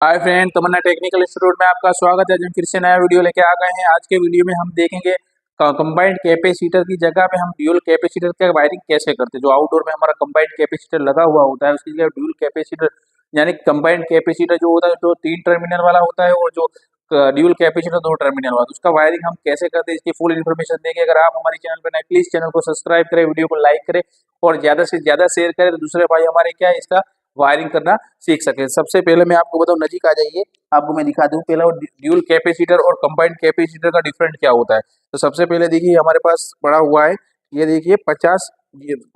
Hi friend, तमन्ना technical institute में आपका स्वागत है। आज हम फिर से नया वीडियो लेके आ गए हैं। आज के वीडियो में हम देखेंगे कंबाइंड कैपेसिटर की जगह पे हम ड्यूल कैपेसिटर का वायरिंग कैसे करते हैं। जो आउटडोर में हमारा कंबाइंड कैपेसिटर लगा हुआ होता है उसकी जगह ड्यूल कैपेसिटर यानी कंबाइंड कैपेसिटर जो होता है जो 3 टर्मिनल वाला होता है और जो ड्यूल कैपेसिटर 2 टर्मिनल वाला, तो उसका वायरिंग हम कैसे करते हैं इसकी फुल इन्फॉर्मेशन देंगे। अगर आप हमारे चैनल पर नए प्लीज चैनल को सब्सक्राइब करें, वीडियो को लाइक करें और ज्यादा से ज्यादा शेयर करें तो दूसरे भाई हमारे क्या है इसका वायरिंग करना सीख सके। सबसे पहले मैं आपको बताऊं, नजीक आ जाइए, आपको मैं दिखा दूं पहला ड्यूल कैपेसिटर और कंबाइंड कैपेसिटर का डिफरेंट क्या होता है। तो सबसे पहले देखिए हमारे पास पड़ा हुआ है, ये देखिए 50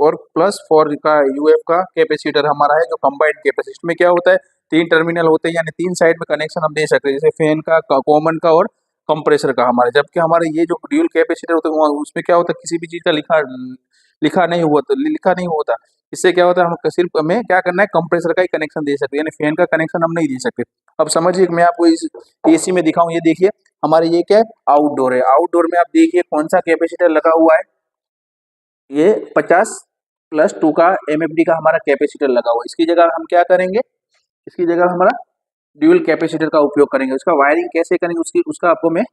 और +4 का यूएफ का कैपेसिटर हमारा है। जो कंबाइंड कैपेसिटर में क्या होता है, 3 टर्मिनल होते हैं यानी 3 साइड में कनेक्शन हम दे सकते हैं, जैसे फैन का, कॉमन का और कंप्रेसर का हमारे। जबकि हमारे ये जो ड्यूल कैपेसिटर होते हैं उसमें क्या होता है, किसी भी चीज का लिखा लिखा नहीं होता। इससे क्या होता है, हम सिर्फ हमें क्या करना है, कंप्रेसर का ही कनेक्शन दे सकते हैं, यानी फैन का कनेक्शन हम नहीं दे सकते। अब समझिए, मैं आपको इस एसी में दिखाऊं, ये देखिए हमारे ये क्या है, आउटडोर है। आउटडोर में आप देखिए कौन सा कैपेसिटर लगा हुआ है, ये 50+2 का एमएफडी का हमारा कैपेसिटर लगा हुआ है। इसकी जगह हम क्या करेंगे, इसकी जगह हमारा ड्यूल कैपेसिटर का उपयोग करेंगे। उसका वायरिंग कैसे करेंगे उसका आपको मैं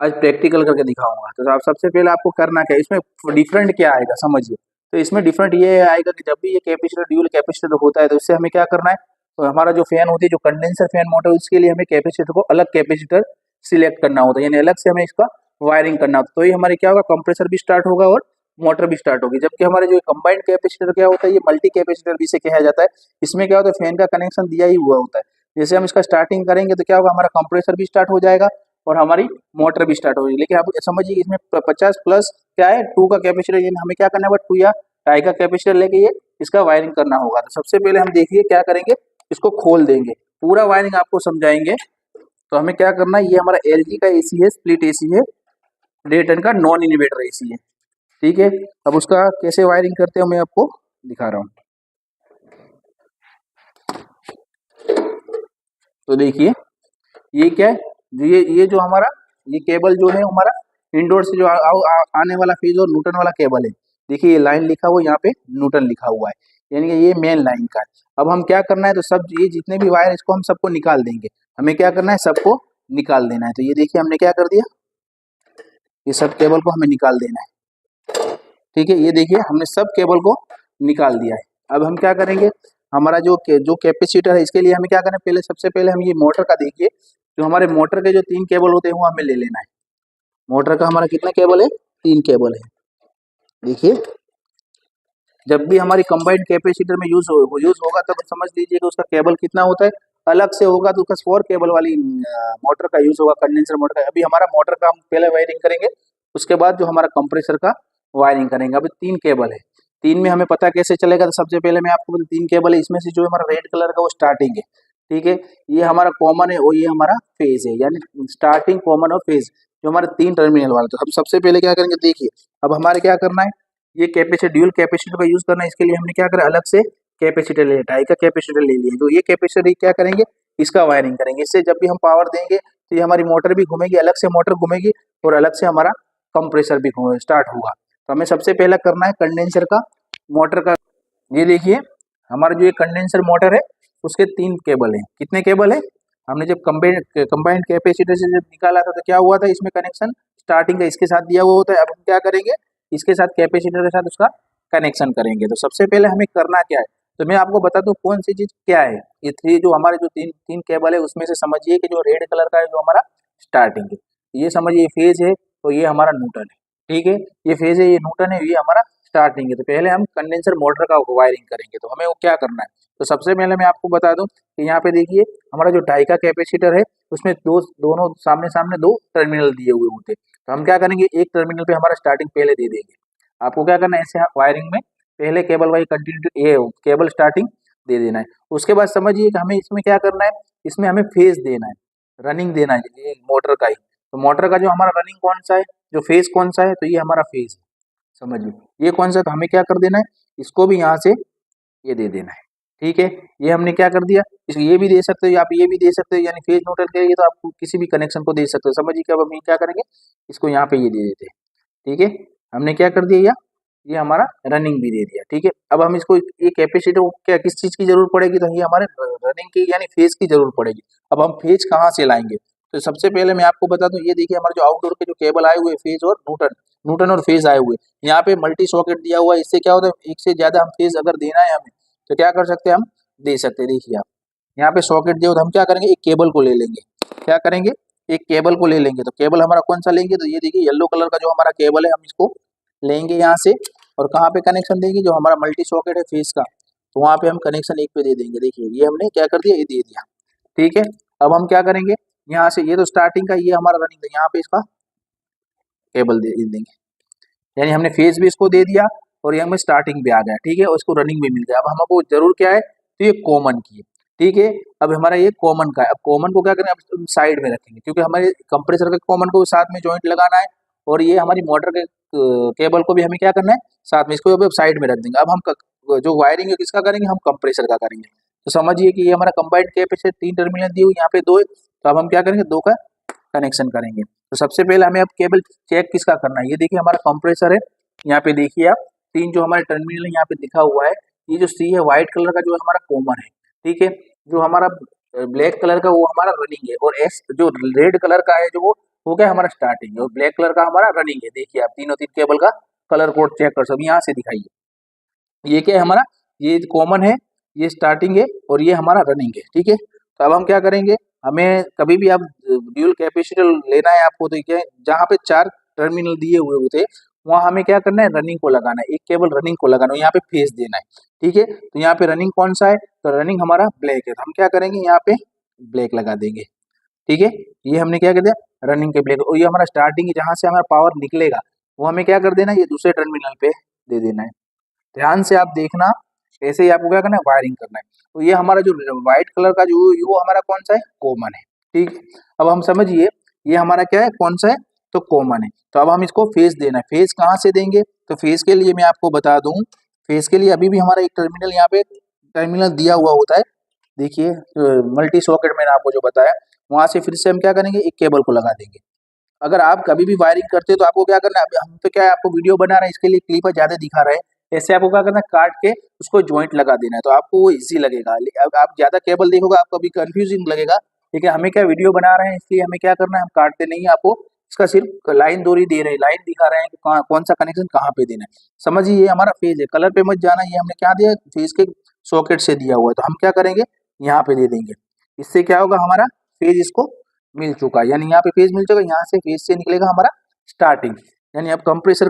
आज प्रैक्टिकल करके दिखाऊंगा। तो आप सबसे पहले आपको करना क्या है, इसमें डिफरेंट क्या आएगा समझिए। तो इसमें डिफरेंट ये आएगा कि जब भी ये कैपेसिटर ड्यूल कैपेसिटर होता है तो इससे हमें क्या करना है, तो हमारा जो फैन होती है, जो कंडेंसर फैन मोटर, उसके लिए हमें कैपेसिटर को अलग कैपेसिटर सिलेक्ट करना होता है, यानी अलग से हमें इसका वायरिंग करना होता है। तो ये हमारे क्या होगा, कंप्रेसर भी स्टार्ट होगा और मोटर भी स्टार्ट होगी। जबकि हमारे जो कंबाइंड कैपेसिटर क्या होता है, ये मल्टी कैपेसिटर भी इसे कहा जाता है। इसमें क्या होता है, फैन का कनेक्शन दिया ही हुआ होता है। जैसे हम इसका स्टार्टिंग करेंगे तो क्या होगा, हमारा कंप्रेसर भी स्टार्ट हो जाएगा और हमारी मोटर भी स्टार्ट हो जाएगी। लेकिन आप समझिए, इसमें 50 प्लस क्या है, 2 का कैपेसिटर, यानी हमें क्या करना है, 2 या टाई का कैपेसिटर लेके ये इसका वायरिंग करना होगा। तो सबसे पहले हम देखिए क्या करेंगे, इसको खोल देंगे, पूरा वायरिंग आपको समझाएंगे। तो हमें क्या करना है, ये हमारा एलजी का एसी है, स्प्लिट एसी है, 1.5 टन का नॉन इन्वर्टर एसी है, ठीक है। अब उसका कैसे वायरिंग करते हैं मैं आपको दिखा रहा हूँ। तो देखिए ये क्या है, ये जो हमारा ये केबल जो है हमारा इंडोर से जो आने वाला फेज और न्यूटन वाला केबल है। देखिए ये लाइन लिखा हुआ है, यहाँ पे न्यूटन लिखा हुआ है, यानी कि ये मेन लाइन का है। अब हम क्या करना है, तो सब ये जितने भी वायर इसको हम सबको निकाल देंगे। हमें क्या करना है, सबको निकाल देना है। तो ये देखिए हमने क्या कर दिया, ये सब केबल को हमें निकाल देना है, ठीक है। ये देखिए हमने सब केबल को निकाल दिया है। अब हम क्या करेंगे, हमारा जो कैपेसिटर है इसके लिए हमें क्या करना है, पहले सबसे पहले हम ये मोटर का देखिए, जो हमारे मोटर के जो 3 केबल होते हैं वो हमें ले लेना है। मोटर का हमारा कितना केबल है, 3 केबल है। देखिए जब भी हमारी कंबाइंड कैपेसिटर में यूज होगा तब समझ लीजिए कि उसका केबल कितना होता है। अलग से होगा तो उसका 4 केबल वाली मोटर का यूज होगा, कंडेंसर मोटर का। अभी हमारा मोटर का हम पहले वायरिंग करेंगे, उसके बाद जो हमारा कंप्रेसर का वायरिंग करेंगे। अभी 3 केबल है, 3 में हमें पता कैसे चलेगा। तो सबसे पहले मैं आपको 3 केबल है, इसमें से जो हमारा रेड कलर का वो स्टार्टिंग है, ठीक है। ये हमारा कॉमन है और ये हमारा फेज है, यानी स्टार्टिंग, कॉमन और फेज, जो हमारे 3 टर्मिनल वाला। तो हम सबसे पहले क्या करेंगे, देखिए अब हमारे क्या करना है, ये कैपेसिटर ड्यूल कैपेसिटर का यूज करना है। इसके लिए हमने क्या करा, अलग से कैपेसिटर ले लिया, टाई का कैपेसिटर ले लिया। तो ये कैपेसिटर क्या करेंगे, इसका वायरिंग करेंगे। इससे जब भी हम पावर देंगे तो ये हमारी मोटर भी घूमेगी, अलग से मोटर घूमेगी और अलग से हमारा कंप्रेसर भी स्टार्ट होगा। तो हमें सबसे पहला करना है कंडेंसर का, मोटर का। ये देखिए हमारा जो ये कंडेंसर मोटर है उसके 3 केबल है। कितने केबल है, हमने जब कंबाइंड कैपेसिटर से जब निकाला था तो क्या हुआ था, इसमें कनेक्शन स्टार्टिंग का इसके साथ दिया हुआ होता है। अब हम क्या करेंगे, इसके साथ कैपेसिटर के साथ उसका कनेक्शन करेंगे। तो सबसे पहले हमें करना क्या है, तो मैं आपको बता दूं कौन सी चीज क्या है। ये जो हमारे जो तीन तीन केबल है उसमें से समझिए कि जो रेड कलर का है जो हमारा स्टार्टिंग है, ये समझिए फेज है, तो ये हमारा न्यूट्रल है, ठीक है। ये फेज है, ये न्यूटन है, ये हमारा स्टार्टिंग है। तो पहले हम कंडेंसर मोटर का वायरिंग करेंगे। तो हमें वो क्या करना है, तो सबसे पहले मैं आपको बता दूं कि यहाँ पे देखिए हमारा जो टाई का कैपेसिटर है उसमें दोनों सामने सामने 2 टर्मिनल दिए हुए होते हैं। तो हम क्या करेंगे, एक टर्मिनल पे हमारा स्टार्टिंग पहले दे देंगे। आपको क्या करना है, ऐसे वायरिंग में पहले केबल वाई कंटिन्यू ये केबल स्टार्टिंग दे देना है। उसके बाद समझिए कि हमें इसमें क्या करना है, इसमें हमें फेज देना है, रनिंग देना है ये मोटर का ही। तो मोटर का जो हमारा रनिंग कौन सा है, जो फेज कौन सा है, तो ये हमारा फेज है, समझिए। ये कौन सा, तो हमें क्या कर देना है, इसको भी यहाँ से ये दे देना है, ठीक है। ये हमने क्या कर दिया, इस ये भी दे सकते हो, आप ये भी दे सकते हो, यानी फेज न्यूट्रल के लिए तो आप किसी भी कनेक्शन को दे सकते हो, समझिए। कि अब हम ये क्या करेंगे, इसको यहाँ पे ये दे देते हैं, ठीक है। हमने क्या कर दिया, ये हमारा रनिंग भी दे दिया। ठीक है, अब हम इसको ये कैपेसिटर को क्या किस चीज की जरूरत पड़ेगी, तो ये हमारे रनिंग की यानी फेज की जरूरत पड़ेगी। अब हम फेज कहाँ से लाएंगे, तो सबसे पहले मैं आपको बता दूं, ये देखिए हमारे जो आउटडोर के जो केबल आए हुए फेज और न्यूटन, न्यूटन और फेज आए हुए, यहाँ पे मल्टी सॉकेट दिया हुआ है। इससे क्या होता है, एक से ज्यादा हम फेज अगर देना है हमें, तो क्या कर सकते हैं, हम दे सकते हैं। देखिए आप यहाँ पे सॉकेट दिया, तो हम क्या करेंगे, एक केबल को ले लेंगे। क्या करेंगे, एक केबल को ले लेंगे। तो केबल हमारा कौन सा लेंगे, तो ये देखिए येलो कलर का जो हमारा केबल है, हम इसको लेंगे यहाँ से, और कहाँ पे कनेक्शन देंगे, जो हमारा मल्टी सॉकेट है फेज का, तो वहाँ पे हम कनेक्शन एक पे दे देंगे। देखिए ये हमने क्या कर दिया, ये दे दिया। ठीक है, अब हम क्या करेंगे, यहाँ से ये तो स्टार्टिंग का, ये हमारा रनिंग था, यहाँ पे इसका केबल दे देंगे। यानी हमने फेज भी इसको दे दिया और ये हमें स्टार्टिंग भी आ गया। ठीक है, और इसको रनिंग भी मिल गया। अब हमको जरूर क्या है, तो ये कॉमन की है। ठीक है, अब हमारा ये कॉमन का है। अब कॉमन को क्या करें, अब साइड में रखेंगे, क्योंकि हमारे कंप्रेसर के कॉमन को साथ में जॉइंट लगाना है, और ये हमारी मोटर के केबल को भी हमें क्या करना है, साथ में, इसको अब साइड में रख देंगे। अब हम जो वायरिंग है किसका करेंगे, हम कंप्रेसर का करेंगे। तो समझिए कि ये हमारा कंबाइंड कैपेसिटर 3 टर्मिनल दी हुई, यहाँ पे 2 है, तो अब हम क्या करेंगे, 2 का कनेक्शन करेंगे। तो सबसे पहले हमें अब केबल चेक किसका करना है, ये देखिए हमारा कंप्रेसर है। यहाँ पे देखिए आप 3 जो हमारे टर्मिनल यहाँ पे लिखा हुआ है, ये जो सी है व्हाइट कलर का जो हमारा कॉमन है। ठीक है, जो हमारा ब्लैक कलर का वो हमारा रनिंग है, और एस जो रेड कलर का है जो वो हो गया हमारा स्टार्टिंग है, और ब्लैक कलर का हमारा रनिंग है। देखिए आप तीनों 3 केबल का कलर कोड चेक कर सकते, यहाँ से दिखाइए। ये क्या है हमारा, ये कॉमन है, ये स्टार्टिंग है, और ये हमारा रनिंग है। ठीक है, तो अब हम क्या करेंगे, हमें कभी भी आप ड्यूल कैपेसिटर लेना है आपको, तो क्या है, जहाँ पे 4 टर्मिनल दिए हुए होते हैं, वहाँ हमें क्या करना है, रनिंग को लगाना है, एक केबल रनिंग को लगाना है, यहाँ पे फेज देना है। ठीक है, तो यहाँ पे रनिंग कौन सा है, तो रनिंग हमारा ब्लैक है, तो हम क्या करेंगे, यहाँ पे ब्लैक लगा देंगे। ठीक है, ये हमने क्या कर दिया, रनिंग के ब्लैक, और ये हमारा स्टार्टिंग है, जहाँ से हमारा पावर निकलेगा, वो हमें क्या कर देना है, ये दूसरे टर्मिनल पे दे देना है। ध्यान से आप देखना, ऐसे ही आपको क्या करना है, वायरिंग करना है। तो ये हमारा जो व्हाइट कलर का जो वो हमारा कौन सा है, कॉमन है। ठीक, अब हम समझिए, ये हमारा क्या है, कौन सा है, तो कॉमन है। तो अब हम इसको फेज देना है। फेज कहाँ से देंगे, तो फेज के लिए मैं आपको बता दूं, फेज के लिए अभी भी हमारा एक टर्मिनल यहाँ पे टर्मिनल दिया हुआ होता है। देखिए मल्टी सॉकेट मैंने आपको जो बताया, वहां से फिर से हम क्या करेंगे, एक केबल को लगा देंगे। अगर आप कभी भी वायरिंग करते हो, तो आपको क्या करना है, हम तो क्या है, आपको वीडियो बना रहे हैं, इसके लिए क्लिपर ज्यादा दिखा रहे हैं, ऐसे आपको क्या करना है, काट के उसको ज्वाइंट लगा देना है, तो आपको वो इजी लगेगा। अब आप ज्यादा केबल देखोगे, आपको अभी कंफ्यूजिंग लगेगा। ठीक है, हमें क्या वीडियो बना रहे हैं, इसलिए हमें क्या करना है, हम काटते नहीं है, आपको इसका सिर्फ लाइन दूरी दे रहे हैं, लाइन दिखा रहे हैं कि कौन सा कनेक्शन कहाँ पे देना है। समझिए, ये हमारा फेज है, कलर पे मत जाना, ये हमने क्या दिया, फेज के सॉकेट से दिया हुआ है, तो हम क्या करेंगे, यहाँ पे दे देंगे। इससे क्या होगा, हमारा फेज इसको मिल चुका है, यानी यहाँ पे फेज मिल चुका है, यहाँ से फेज से निकलेगा हमारा स्टार्टिंग। यानी अब कंप्रेसर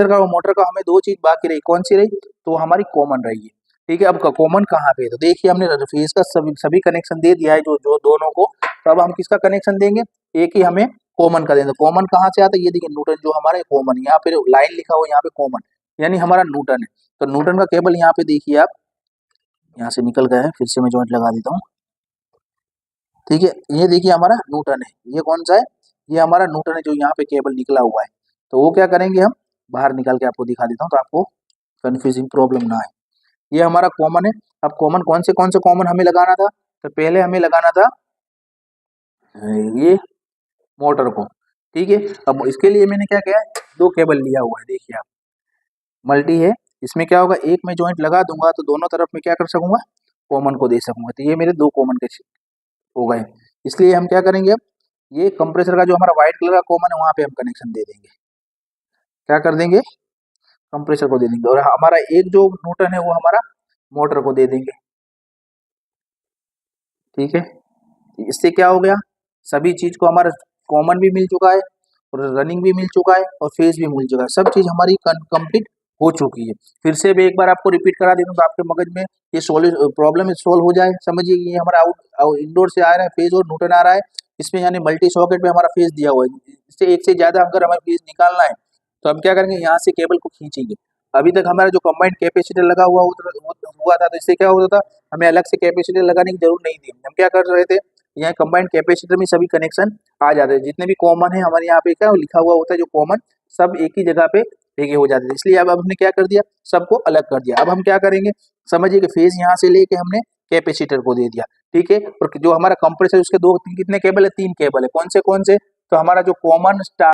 का और मोटर का हमें 2 चीज बाकी रही, कौन सी रही, तो हमारी कॉमन रही है। ठीक है, अब कॉमन कहाँ पे है, तो देखिए हमने फेज का सभी कनेक्शन दे दिया है, जो जो दोनों को। तो अब हम किसका कनेक्शन देंगे, एक ही हमें कॉमन का देंगे। कॉमन कहाँ से आता है, ये देखिए न्यूटन जो हमारा कॉमन, यहाँ पे लाइन लिखा हुआ है, यहाँ पे कॉमन, यानी हमारा न्यूटन है। तो न्यूटन का केबल यहाँ पे देखिए आप, यहाँ से निकल गया है, फिर से मैं जॉइंट लगा देता हूँ। ठीक है, ये देखिए हमारा न्यूटन है, ये कौन सा है, ये हमारा न्यूटन है, जो यहाँ पे केबल निकला हुआ है। तो वो क्या करेंगे, हम बाहर निकाल के आपको दिखा देता हूँ, तो आपको कंफ्यूजिंग प्रॉब्लम ना आए। ये हमारा कॉमन है। अब कौन से कॉमन हमें लगाना था, तो पहले हमें लगाना था ये मोटर को। ठीक है, अब इसके लिए मैंने क्या किया, 2 केबल लिया हुआ है, देखिए आप मल्टी है, इसमें क्या होगा, एक में जॉइंट लगा दूंगा, तो दोनों तरफ में क्या कर सकूंगा, कॉमन को दे सकूंगा। तो ये मेरे 2 कॉमन के हो गए। इसलिए हम क्या करेंगे, अब ये कंप्रेसर का जो हमारा व्हाइट कलर का कॉमन है, वहां पे हम कनेक्शन दे देंगे। क्या कर देंगे, कंप्रेसर को दे देंगे, और हमारा एक जो न्यूटन है वो हमारा मोटर को दे देंगे। ठीक है, इससे क्या हो गया, सभी चीज को हमारा कॉमन भी मिल चुका है, और रनिंग भी मिल चुका है, और फेज भी मिल चुका है, सब चीज हमारी कंप्लीट हो चुकी है। फिर से मैं एक बार आपको रिपीट करा देता हूँ, तो आपके मगज में ये प्रॉब्लम सोल्व हो जाए। समझिए कि ये हमारा इंडोर से आ रहा है फेज, और न्यूटन आ रहा है, इसमें यानी मल्टी सॉकेट पे हमारा फेज दिया हुआ है। इससे एक से ज्यादा अगर हमें फेज निकालना है, तो हम क्या करेंगे, यहाँ से केबल को खींचेंगे। अभी तक हमारा जो कंबाइंड कैपेसिटर लगा हुआ था, तो इससे क्या होता था, हमें अलग से कैपेसिटर लगाने की जरूरत नहीं थी। हम क्या कर रहे थे, यहाँ कंबाइंड कैपेसिटर में सभी कनेक्शन आ जाते हैं, जितने भी कॉमन है हमारे यहाँ पे क्या लिखा हुआ होता है, जो कॉमन सब एक ही जगह पे भेगे हो जाते थे। इसलिए अब हमने क्या कर दिया, सबको अलग कर दिया। अब हम क्या करेंगे, समझिए कि फेज यहाँ से लेके हमने कैपेसिटर को दे दिया। ठीक है, और जो हमारा कंप्रेसर उसके 2 कितने केबल है, 3 केबल है, कौन से, तो हमारा जो कॉमन स्टार